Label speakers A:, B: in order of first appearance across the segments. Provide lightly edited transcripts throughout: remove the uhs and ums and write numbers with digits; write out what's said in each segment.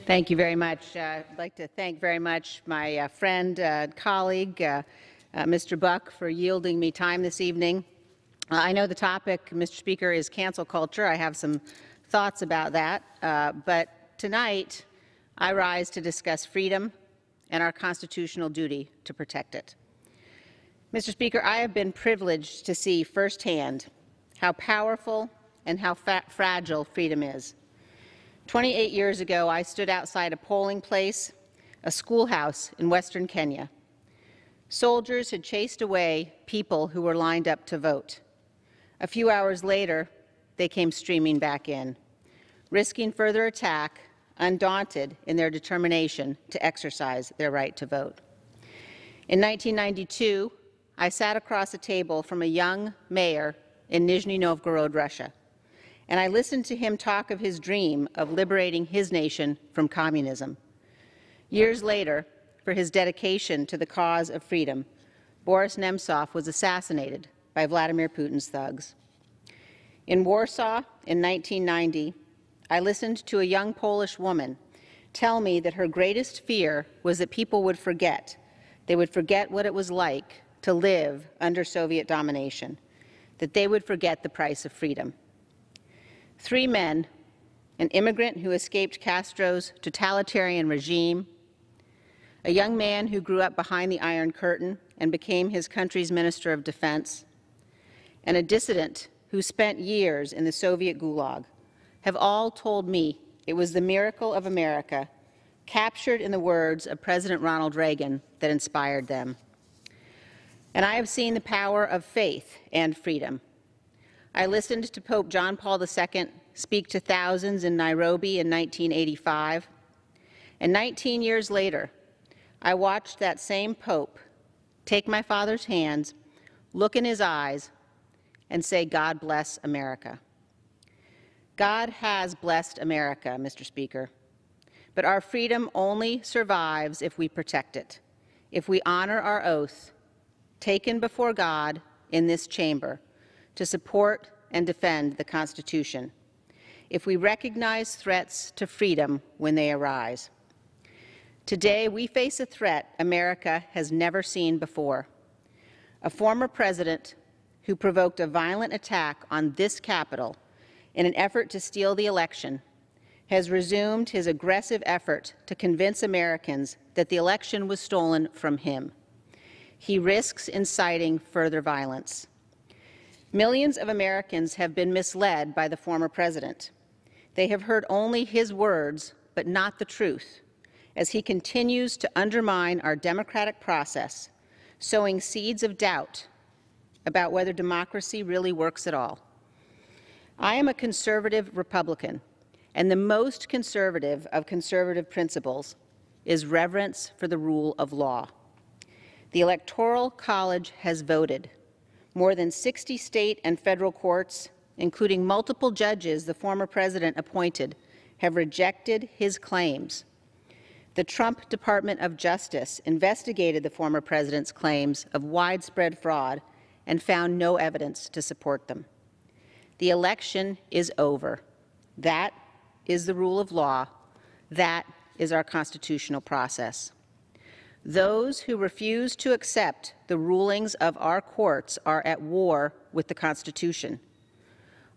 A: Thank you very much. I'd like to thank very much my friend, colleague, Mr. Buck, for yielding me time this evening. I know the topic, Mr. Speaker, is cancel culture. I have some thoughts about that. But tonight, I rise to discuss freedom and our constitutional duty to protect it. Mr. Speaker, I have been privileged to see firsthand how powerful and how fragile freedom is. 28 years ago, I stood outside a polling place, a schoolhouse in western Kenya. Soldiers had chased away people who were lined up to vote. A few hours later, they came streaming back in, risking further attack, undaunted in their determination to exercise their right to vote. In 1992, I sat across a table from a young mayor in Nizhny Novgorod, Russia, and I listened to him talk of his dream of liberating his nation from communism. Years later, for his dedication to the cause of freedom, Boris Nemtsov was assassinated by Vladimir Putin's thugs. In Warsaw in 1990, I listened to a young Polish woman tell me that her greatest fear was that people would forget. They would forget what it was like to live under Soviet domination, that they would forget the price of freedom. 3 men, an immigrant who escaped Castro's totalitarian regime, a young man who grew up behind the Iron Curtain and became his country's Minister of Defense, and a dissident who spent years in the Soviet Gulag, have all told me it was the miracle of America, captured in the words of President Ronald Reagan, that inspired them. And I have seen the power of faith and freedom. I listened to Pope John Paul II speak to thousands in Nairobi in 1985, and 19 years later, I watched that same Pope take my father's hands, look in his eyes, and say, "God bless America." God has blessed America, Mr. Speaker, but our freedom only survives if we protect it, if we honor our oath taken before God in this chamber to support and defend the Constitution, if we recognize threats to freedom when they arise. Today, we face a threat America has never seen before. A former president who provoked a violent attack on this Capitol in an effort to steal the election has resumed his aggressive effort to convince Americans that the election was stolen from him. He risks inciting further violence. Millions of Americans have been misled by the former president. They have heard only his words, but not the truth, as he continues to undermine our democratic process, sowing seeds of doubt about whether democracy really works at all. I am a conservative Republican, and the most conservative of conservative principles is reverence for the rule of law. The Electoral College has voted. More than 60 state and federal courts, including multiple judges the former president appointed, have rejected his claims. The Trump Department of Justice investigated the former president's claims of widespread fraud and found no evidence to support them. The election is over. That is the rule of law. That is our constitutional process. Those who refuse to accept the rulings of our courts are at war with the Constitution.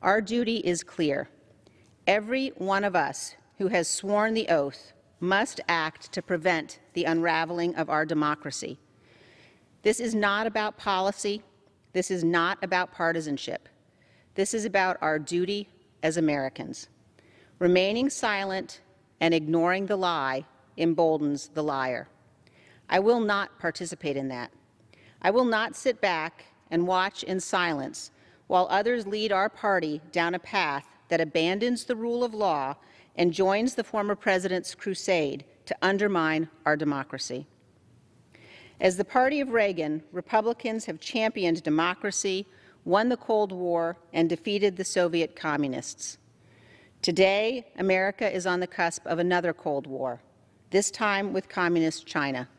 A: Our duty is clear. Every one of us who has sworn the oath must act to prevent the unraveling of our democracy. This is not about policy. This is not about partisanship. This is about our duty as Americans. Remaining silent and ignoring the lie emboldens the liar. I will not participate in that. I will not sit back and watch in silence while others lead our party down a path that abandons the rule of law and joins the former president's crusade to undermine our democracy. As the party of Reagan, Republicans have championed democracy, won the Cold War, and defeated the Soviet communists. Today, America is on the cusp of another Cold War, this time with communist China.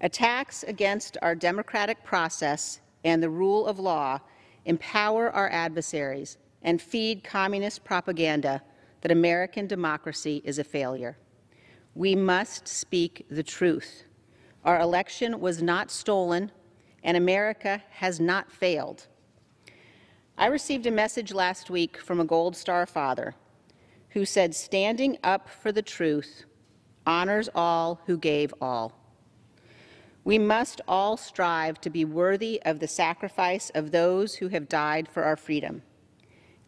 A: Attacks against our democratic process and the rule of law empower our adversaries and feed communist propaganda that American democracy is a failure. We must speak the truth. Our election was not stolen, and America has not failed. I received a message last week from a Gold Star father who said, "Standing up for the truth honors all who gave all." We must all strive to be worthy of the sacrifice of those who have died for our freedom.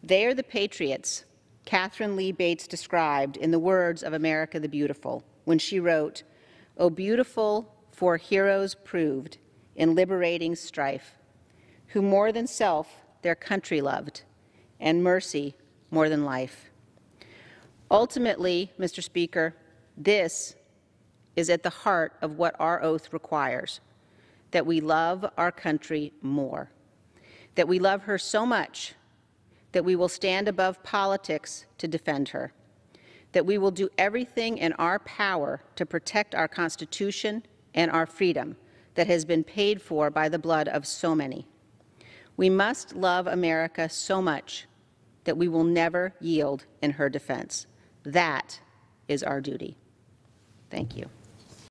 A: They are the patriots Catherine Lee Bates described in the words of America the Beautiful when she wrote, "O beautiful for heroes proved in liberating strife, who more than self their country loved, and mercy more than life." Ultimately, Mr. Speaker, this is at the heart of what our oath requires, that we love our country more, that we love her so much that we will stand above politics to defend her, that we will do everything in our power to protect our Constitution and our freedom that has been paid for by the blood of so many. We must love America so much that we will never yield in her defense. That is our duty. Thank you.